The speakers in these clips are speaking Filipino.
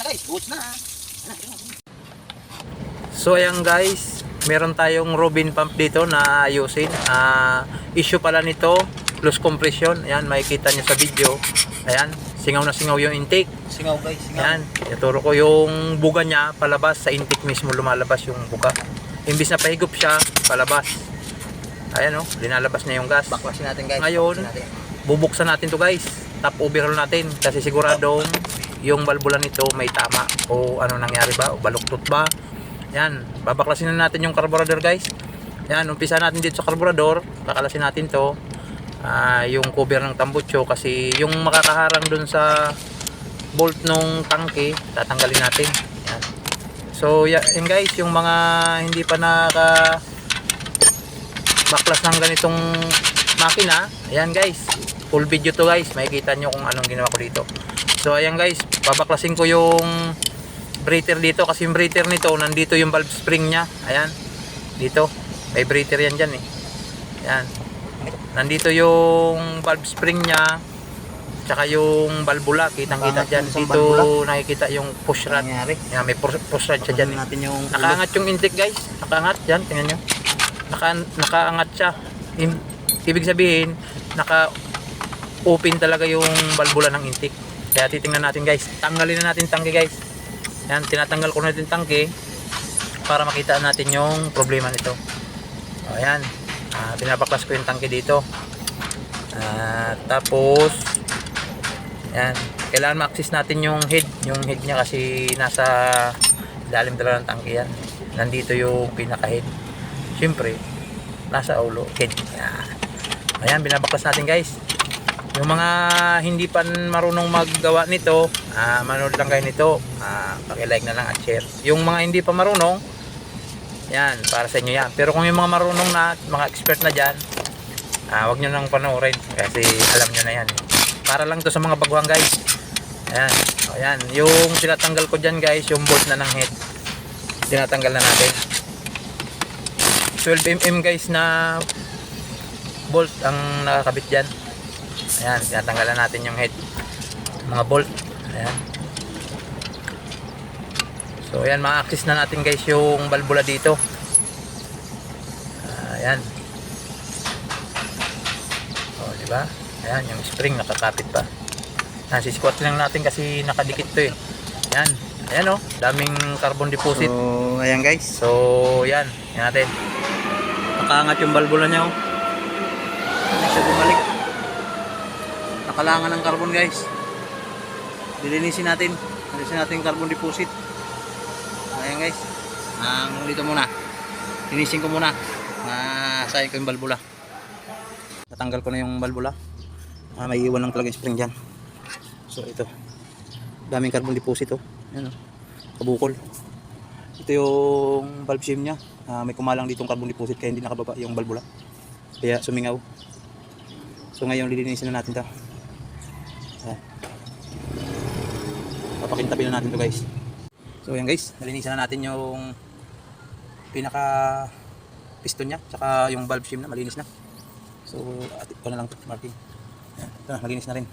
guys, goods na. So ayan guys, meron tayong Robin pump dito na ayusin. Issue pala nito, loose compression. Ayan, makikita nyo sa video. Ayan, singaw na singaw yung intake. Singaw guys, singaw. Ayan, ituro ko yung buga niya palabas, sa intake mismo lumalabas yung buga. Imbis na pahigop siya, palabas. Ayan o, linalabas na yung gas. Baklasin natin guys. Ngayon, bubuksan natin to guys. Top overhaul natin kasi siguradong yung balbula nito may tama o ano nangyari ba o baluktot ba. Yan, babaklasin na natin yung carburetor guys. Yan, umpisa natin dito sa carburetor, kakalasin natin to. Yung cover ng tambucho kasi yung makakaharang dun sa bolt nung tangke, tatanggalin natin. Yan. So yan guys, yung mga hindi pa naka baklas ng ganitong makina, ayan guys, full video to guys, makikita nyo kung anong ginawa ko dito. So ayan guys, babaklasin ko yung breather dito kasi yung breather nito, nandito yung valve spring nya. Ayan, dito may breather yan dyan eh. Ayan, nandito yung valve spring nya, tsaka yung valvula, kitang kita dyan. Dito nakikita yung push rod. Ayan, may push rod siya dyan eh. Nakaangat yung intake guys, nakaangat dyan, tingnan nyo, nakaangat siya. Ibig sabihin naka open talaga yung valvula ng intake. Kaya titingnan natin guys, tanggalin na natin tangke guys. Yan, tinatanggal ko na yung tangke para makita natin yung problema nito. Ayan, pinabaklas ko yung tangke dito. Tapos yan, kailangan ma-access natin yung head nya kasi nasa lalim talaga ng tangke yan. Nandito yung pinaka head, syempre nasa ulo, head. Ayan, binabaklas natin guys. Yung mga hindi pa marunong maggawa nito, manood lang kayo nito, paki-like na lang at share. Yung mga hindi pa marunong, yan, para sa inyo yan. Pero kung yung mga marunong na, mga expert na dyan, wag nyo nang panoorin kasi alam nyo na yan. Para lang to sa mga baguhan guys. Ayan, ayan, yung tinatanggal ko dyan guys, yung bolt na ng head, tinatanggal na natin. 12mm guys na bolt ang nakakabit dyan. Ayan, tinatanggalan natin yung head, mga bolt. Ayan. So ayan, ma-access na natin guys yung valvula dito. Ayan. O, diba? Ayan, yung spring nakakapit pa. Ayan, sisquat lang natin kasi nakadikit to eh. Ayan, ayan o, daming carbon deposit. So ayan guys. So ayan, yan natin. Nakaangat yung valvula nya o. Hindi siya bumalik. Nakalangan ng carbon guys. Lilinisin natin yung carbon deposit. Ayan guys, dito muna linisin ko muna, sayang ko yung valvula. Natanggal ko na yung valvula. May iwan lang talaga yung spring dyan. So ito, daming carbon deposit oh. Ayan, oh. Kabukol. Ito yung valve shim nya, may kumalang ditong carbon deposit kaya hindi nakababa yung valvula, kaya sumingaw. So ngayon lilinisin na natin ito. Papakintabin na natin to guys. So ayan guys, nalinisan na natin yung pinaka piston nya tsaka yung valve shim na malinis na. So ito na lang to, marking. Ayan, ito na, malinis na rin.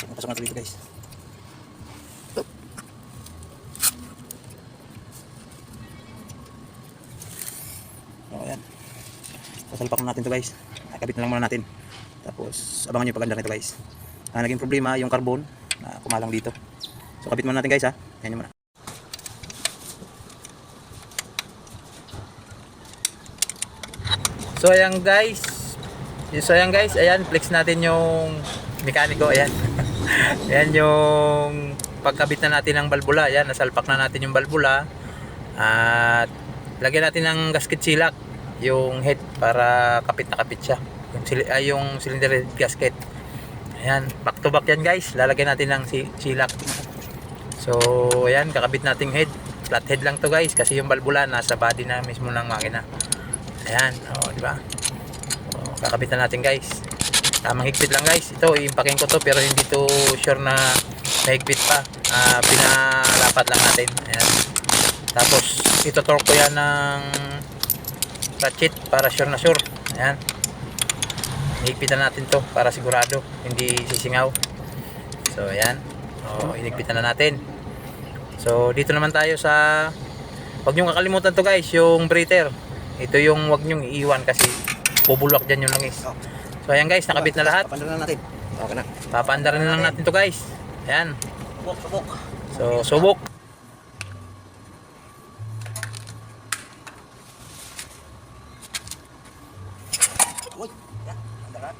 So pasok na dito guys. So ayan, sasalpak na natin to guys. Kabit na lang muna natin, tapos abangan nyo yung paganda nito guys. Naging problema yung carbon na kumalang dito. So kabit muna natin guys ha. Ayan muna. So ayan guys. Ayan, flex natin yung mekaniko. Ayan. Ayan yung pagkabit na natin ng valvula. Ayan, nasalpak na natin yung valvula. At lagyan natin ng gasket silak yung head para kapit na kapit siya. Yung cylinder head gasket. Ayan, back to back yan guys. Lalagyan natin ng silak. So ayan, kakabit nating head. Flat head lang to guys kasi yung valvula nasa body na mismo ng makina. Ayan, di ba? Kakabit na natin guys. Tamang higpit lang guys. Ito, iimpakin ko to pero hindi to sure na mahigpit pa. Pinalapat lang natin. Ayan. Tapos ito torque ko yan ng ratchet para sure na sure. Ayan. Higpitan natin to para sigurado hindi sisingaw. So ayan, inigpitan na natin. So dito naman tayo sa, wag nyo kakalimutan to guys, yung breather. Ito yung wag nyo iiwan kasi bubulwak dyan yung langis. So ayan guys, nakabit na lahat. Papandaran natin. Okay na. Papaandarin na lang natin to guys. Ayan. Subok. So subok. Uy, yan. Pandaran.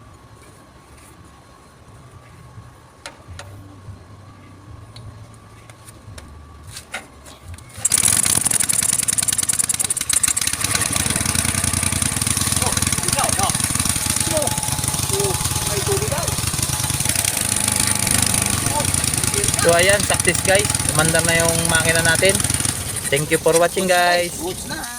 So ayan, success guys. Umandar na yung makina natin. Thank you for watching guys. Goods na.